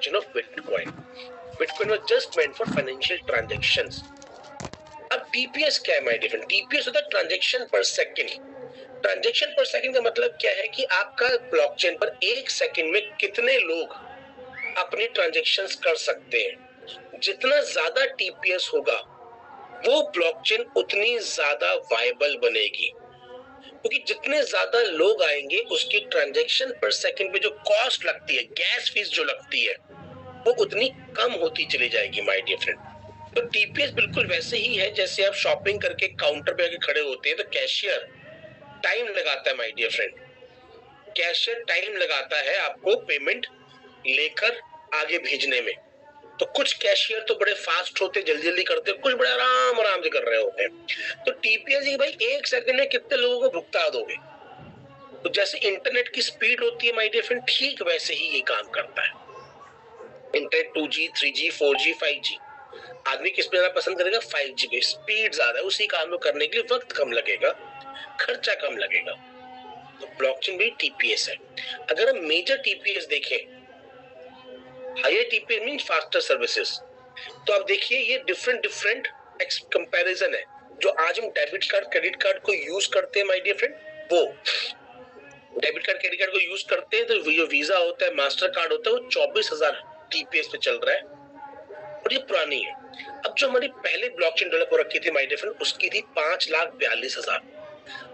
blockchain of Bitcoin. Bitcoin was just meant for financial transactions. अब TPS क्या है my dear friend? TPS होता है ट्रांजैक्शन पर सेकंड। ट्रांजैक्शन पर सेकंड का मतलब क्या है कि आपका ब्लॉकचेन पर एक सेकंड में कितने लोग अपनी ट्रांजैक्शंस कर सकते हैं। जितना ज्यादा टीपीएस होगा वो ब्लॉकचेन उतनी ज्यादा वायबल बनेगी, क्योंकि जितने ज्यादा लोग आएंगे उसकी ट्रांजैक्शन पर सेकंड पे जो कॉस्ट लगती है, गैस फीस जो लगती है, वो उतनी कम होती चली जाएगी माय डियर फ्रेंड। तो टीपीएस बिल्कुल वैसे ही है जैसे आप शॉपिंग करके काउंटर पे आके खड़े होते हैं तो कैशियर टाइम लगाता है my dear friend. Cashier time लगाता है आपको पेमेंट लेकर आगे भेजने में। तो कुछ कैशियर तो बड़े फास्ट होते, जल्दी जल्दी करते, कुछ बड़े आराम आराम से कर रहे होते हैं। तो टीपीएस ही भाई एक सेकंड में कितने लोगों को भुगता दोगे। तो जैसे इंटरनेट की स्पीड होती है माय डियर फ्रेंड, ठीक वैसे ही ये काम करता है। Internet 2G 3G 4G 5G, आदमी किस पे ज्यादा पसंद करेगा? 5G पे। स्पीड ज्यादा है, उसी काम को करने के लिए वक्त कम लगेगा, खर्चा कम लगेगा। तो ब्लॉकचेन भी टीपीएस है। अगर हम मेजर टीपीएस देखें, higher TPS mean faster services, तो आप देखिए ये डिफरेंट कंपैरिजन है। जो आज हम डेबिट कार्ड क्रेडिट कार्ड को यूज करते हैं माय डियर फ्रेंड, वो डेबिट कार्ड क्रेडिट कार्ड को यूज करते हैं तो जो वीजा होता है, मास्टर कार्ड होता है, वो 24,000 टीपीएस पे चल रहा है और ये पुरानी है। अब जो हमारी पहले ब्लॉकचेन डेवलप हो रखी थी माय डियर फ्रेंड, उसकी थी 5,42,000।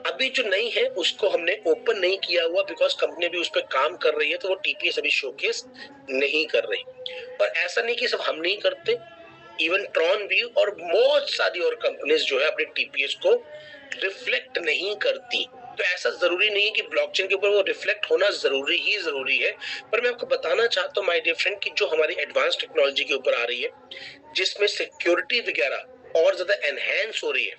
अभी जो नई है उसको हमने ओपन नहीं किया हुआ बिकॉज कंपनी भी उस पर काम कर रही है, तो वो टीपीएस अभी शोकेस नहीं कर रही। और ऐसा नहीं कि सब हम नहीं करते, इवन ट्रॉन भी और बहुत सारी और कंपनीज जो है अपने टीपीएस को रिफ्लेक्ट नहीं करती। तो ऐसा जरूरी नहीं है कि ब्लॉकचेन के ऊपर वो रिफ्लेक्ट होना जरूरी है। पर मैं आपको बताना चाहता हूँ माय डियर फ्रेंड कि जो हमारी एडवांस टेक्नोलॉजी के ऊपर आ रही है, जिसमें सिक्योरिटी वगैरह और ज्यादा एनहेंस हो रही है,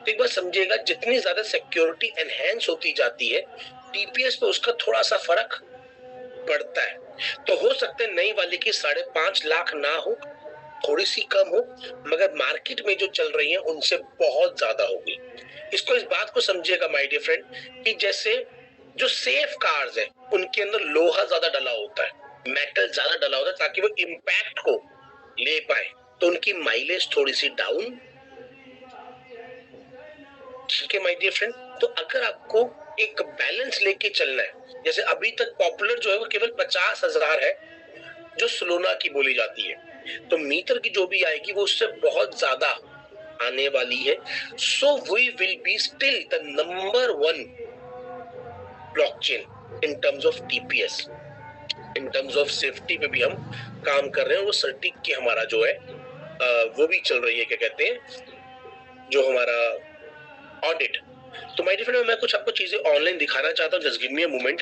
तो एक बार समझिएगा जितनी ज्यादा सिक्योरिटी एनहेंस होती जाती है टीपीएस पे उसका थोड़ा सा फर्क पड़ता है। तो हो सकता है नई वाली की 5.5 लाख ना हो, थोड़ी सी कम हो, मगर मार्केट में जो चल रही है उनसे बहुत ज्यादा होगी। इसको इस बात को समझिएगा माय डियर फ्रेंड कि जैसे जो सेफ कार्स है उनके अंदर लोहा ज्यादा डला होता है, मेटल ज्यादा डला होता है ताकि वो इंपैक्ट को ले पाए, तो उनकी माइलेज थोड़ी सी डाउन। ठीक है माय डियर फ्रेंड। तो अगर आपको एक बैलेंस लेके चलना है, जैसे अभी तक पॉपुलर जो है वो केवल 50,000 है जो सोलोना की बोली जाती है, तो मीटर की जो भी आएगी वो उससे बहुत ज्यादा आने वाली है। So we will be still the number 1 blockchain in terms of TPS. In terms of safety पे भी हम काम कर रहे हैं। वो सर्टिक की हमारा जो है वो भी चल रही है, क्या कहते हैं, जो हमारा ऑडिट। तो माय डियर फ्रेंड मैं कुछ आपको चीजें ऑनलाइन दिखाना चाहता हूँ, just give me a moment.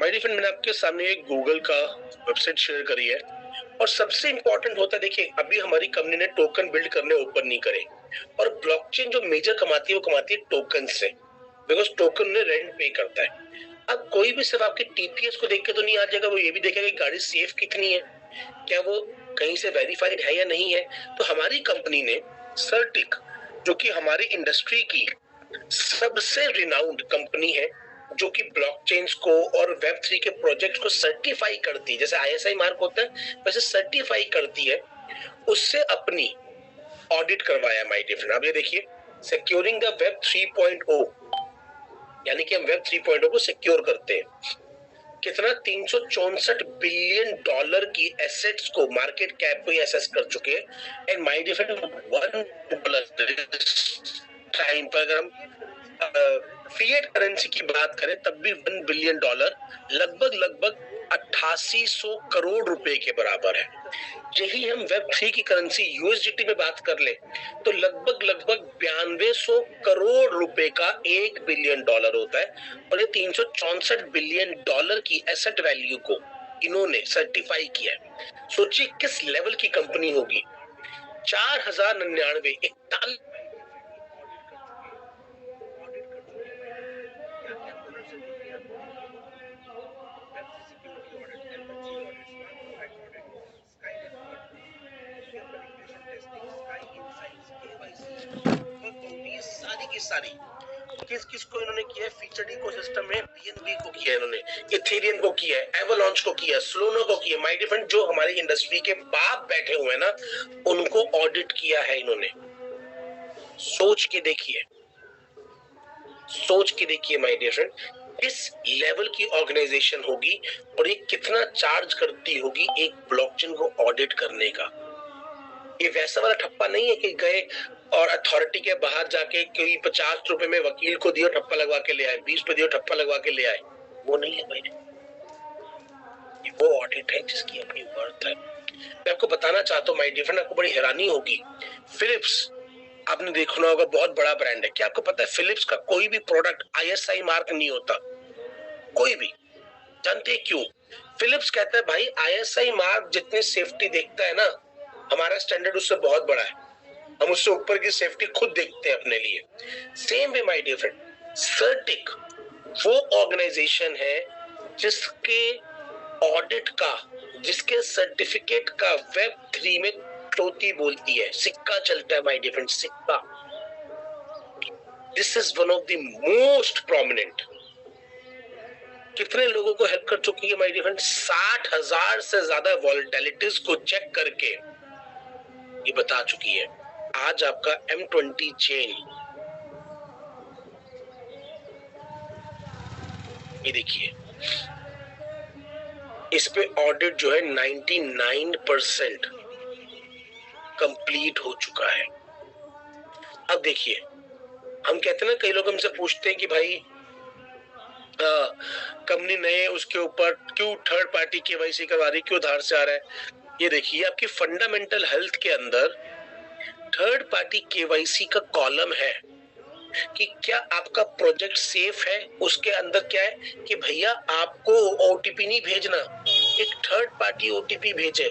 My dear friend मैंने आपके सामने एक गूगल का वेबसाइट शेयर करी है, और सबसे इंपॉर्टेंट होता है, देखिए अभी हमारी कंपनी ने टोकन बिल्ड करने ओपन नहीं करे, और ब्लॉकचेन जो मेजर कमाती है वो कमाती है टोकन से, बिकॉज टोकन ने रेंट पे करता है। अब कोई भी सिर्फ आपके टीपीएस को देख के तो नहीं आ जाएगा, वो ये भी देखेगा कि गाड़ी सेफ कितनी है, क्या वो कहीं से वेरीफाइड है या नहीं है। तो हमारी कंपनी ने सर्टिक, जो कि हमारी इंडस्ट्री की सबसे रिनाउंड कंपनी है, जो कि ब्लॉकचेन्स को और वेब3 के प्रोजेक्ट को सर्टिफाई करती है, जैसे आईएसआई मार्क होता है वैसे सर्टिफाई करती है, उससे अपनी ऑडिट करवाया माय डियर फ्रेंड। अब ये देखिए, सिक्योरिंग द वेब 3.0, यानी कि हम वेब 3.0 को सिक्योर करते हैं। कितना? 364 बिलियन डॉलर की एसेट्स को, मार्केट कैप को एसेस कर चुके हैं। And my dear friend $1 time पर अगर हम फिएट करेंसी की बात करें तब भी $1 बिलियन लगभग 8800 करोड़ रुपए के बराबर है। यही हम वेब 3 की करेंसी यूएसडीटी में बात कर ले तो लगभग 9200 करोड़ रुपए का $1 बिलियन होता है, और ये 364 बिलियन डॉलर की एसेट वैल्यू को इन्होंने सर्टिफाई किया है। सोचिए किस लेवल की कंपनी होगी। 4099 41 क्या क्या प्रोडक्ट्स है देखिए आप, वेब सिक्योरिटी सारी। किस किस को इन्होंने किया है फीचर्ड इकोसिस्टम में? बीएनबी को किया है इन्होंने, इथेरियम को किया है, एवलांच को किया है, स्लोनो को किया है। माय डियर फ्रेंड, जो हमारी इंडस्ट्री के बाप बैठे हुए हैं ना, उनको ऑडिट किया है इन्होंने। सोच के देखिए, सोच के देखिए माय डियर फ्रेंड, किस लेवल की ऑर्गेनाइजेशन होगी और ये कितना चार्ज करती होगी एक ब्लॉकचेन को ऑडिट करने का। ये वैसा वाला ठप्पा नहीं है कि गए और अथॉरिटी के बाहर जाके कोई 50 रुपए में वकील को दिया ठप्पा लगवा के ले आए, 20 पे दिया ठप्पा लगवा के ले आए। वो नहीं है भाई, वो ऑडिट है जिसकी अपनी वर्थ है। मैं आपको बताना चाहता हूँ माय डियर फ्रेंड, आपको बड़ी हैरानी होगी। फिलिप्स आपने देखना होगा, बहुत बड़ा ब्रांड है। क्या आपको पता है फिलिप्स का कोई भी प्रोडक्ट आईएसआई मार्क नहीं होता, कोई भी। जानते हैं क्यों? फिलिप्स कहता है भाई आईएसआई मार्क जितनी सेफ्टी देखता है ना, हमारा स्टैंडर्ड उससे बहुत बड़ा है, हम उससे ऊपर की सेफ्टी खुद देखते हैं अपने लिए। Same way my dear friend, सर्टिक वो ऑर्गेनाइजेशन है जिसके ऑडिट का, जिसके सर्टिफिकेट का वेब3 में टोटी बोलती है, सिक्का चलता है माय डियर फ्रेंड, सिक्का। This is one of the most prominent. कितने लोगों को हेल्प कर चुकी है माय डियर फ्रेंड? 60,000 से ज्यादा वॉलेटिलिटीज को चेक करके ये बता चुकी है। आज आपका M20 चेन, ये देखिए, इस पे ऑडिट जो है 99% कंप्लीट हो चुका है। अब देखिए, हम कहते हैं ना, कई लोग हमसे पूछते हैं कि भाई कंपनी नए उसके ऊपर क्यों थर्ड पार्टी केवाईसी करवा रही, क्यों उधार से आ रहा है। ये देखिए, आपकी फंडामेंटल हेल्थ के अंदर थर्ड पार्टी केवाईसी का कॉलम है कि क्या आपका प्रोजेक्ट सेफ है। उसके अंदर क्या है कि भैया आपको ओटीपी नहीं भेजना, एक थर्ड पार्टी ओटीपी भेजे।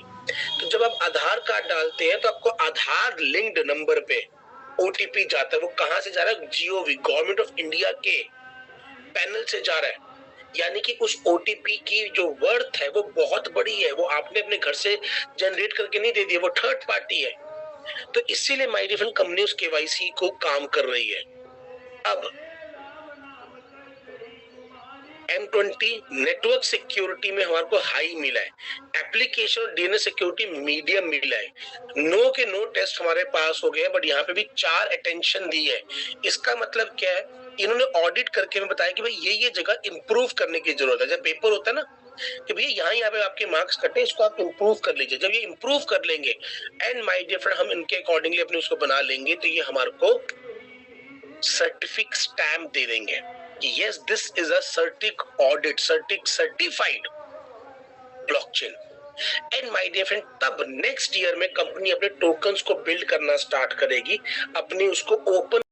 तो जब आप आधार कार्ड डालते हैं तो आपको आधार लिंक्ड नंबर पे ओटीपी जाता है। वो कहां से जा रहा है? जीओवी, गवर्नमेंट ऑफ इंडिया के पैनल से जा रहा है। यानी कि उस ओटीपी की जो वर्थ है वो बहुत बड़ी है, वो आपने अपने घर से जनरेट करके नहीं दे दी, वो थर्ड पार्टी है। तो इसीलिए माय डियर फ्रेंड, कंपनी उस केवाईसी को काम कर रही है। अब M20 नेटवर्क सिक्योरिटी में हमारे को हाई मिला है, एप्लीकेशन और डीएनएस सिक्योरिटी मीडियम मिला है, नो के नो टेस्ट हमारे पास हो गए, बट यहाँ पे भी 4 अटेंशन दी है। इसका मतलब क्या है? इन्होंने ऑडिट करके हमें बताया कि भाई ये जगह इंप्रूव करने की जरूरत है। जब पेपर होता है ना कि भैया यहाँ पे आपके मार्क्स कटे, इसको आप इंप्रूव कर लीजिए। जब ये इंप्रूव कर लेंगे एंड माय डियर फ्रेंड, हम इनके अकॉर्डिंगली अपने उसको बना लेंगे, तो ये हमारे को सर्टिफिक स्टैम्प दे देंगे कि यस दिस इज अ सर्टिक audit, certified blockchain. And my dear friend, तब नेक्स्ट ईयर में कंपनी अपने टोकन्स को बिल्ड करना स्टार्ट करेगी, अपनी उसको ओपन